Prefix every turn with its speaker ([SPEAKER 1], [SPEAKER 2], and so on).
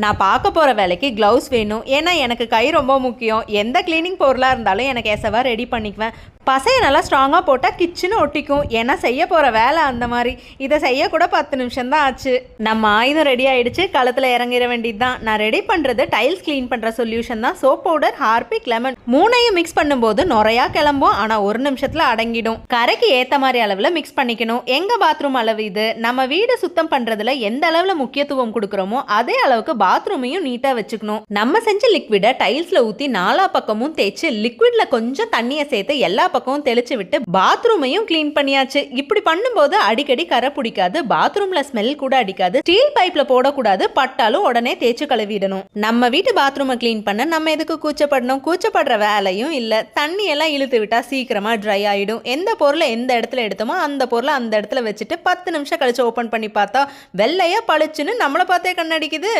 [SPEAKER 1] நான் பார்க்க போகிற வேலைக்கு க்ளவுஸ் வேணும். ஏன்னா எனக்கு கை ரொம்ப முக்கியம். எந்த க்ளீனிங் பொருளாக இருந்தாலும் எனக்கு எசவாக ரெடி பண்ணிக்குவேன். பசையை நல்லா ஸ்ட்ராங்காக போட்டால் கிச்சனு ஒட்டிக்கும். ஏன்னா செய்ய போகிற வேலை அந்த மாதிரி. இதை செய்யக்கூட 10 நிமிஷம் தான் ஆச்சு. நம்ம ஆயுதம் ரெடி ஆகிடுச்சு, களத்தில் இறங்கிட வேண்டியது தான். நான் ரெடி பண்ணுறது டைல்ஸ் க்ளீன் பண்ணுற சொல்யூஷன் தான். சோப் பவுடர், ஹார்பிக், லெமன் மூணையும் மிக்ஸ் பண்ணும்போது நுறையா கிளம்பும். ஆனால் 1 நிமிஷத்தில் அடங்கிடும். கரைக்கு ஏற்ற மாதிரி அளவில் மிக்ஸ் பண்ணிக்கணும். எங்கள் பாத்ரூம் அளவு இது. நம்ம வீடு சுத்தம் பண்ணுறதுல எந்த அளவில் முக்கியத்துவம் கொடுக்குறோமோ அதே அளவுக்கு பாத்ரூமையும் நீட்டாக வச்சுக்கணும். நம்ம செஞ்ச லிக்விடை டைல்ஸில் ஊற்றி 4 பக்கமும் தேய்ச்சி லிக்விடில் கொஞ்சம் தண்ணியை சேர்த்து எல்லா பக்கம் தெளிச்சு விட்டு பாத்ரூமையும் கிளீன் பண்ணியாச்சு. இப்படி பண்ணும்போது அடிக்கடி கரை பிடிக்காது, பாத்ரூம்ல ஸ்மெல் கூட அடிக்காது. ஸ்டீல் பைப்ல போடக்கூடாது, பட்டாலும் உடனே தேய்ச்சி கழுவிடணும். நம்ம வீட்டு பாத்ரூமை கிளீன் பண்ண நம்ம எதுக்கு கூச்சப்படணும்? கூச்சப்படுற வேலையும் இல்ல. தண்ணி எல்லாம் இழுத்து விட்டா சீக்கிரமா ட்ரை ஆயிடும். எந்த பொருளை எந்த இடத்துல எடுத்தோமோ அந்த பொருளை அந்த இடத்துல வச்சுட்டு 10 நிமிஷம் கழிச்சு ஓபன் பண்ணி பார்த்தா வெள்ளையா பளிச்சுன்னு நம்மளை பார்த்தே கண்ணடிக்குது.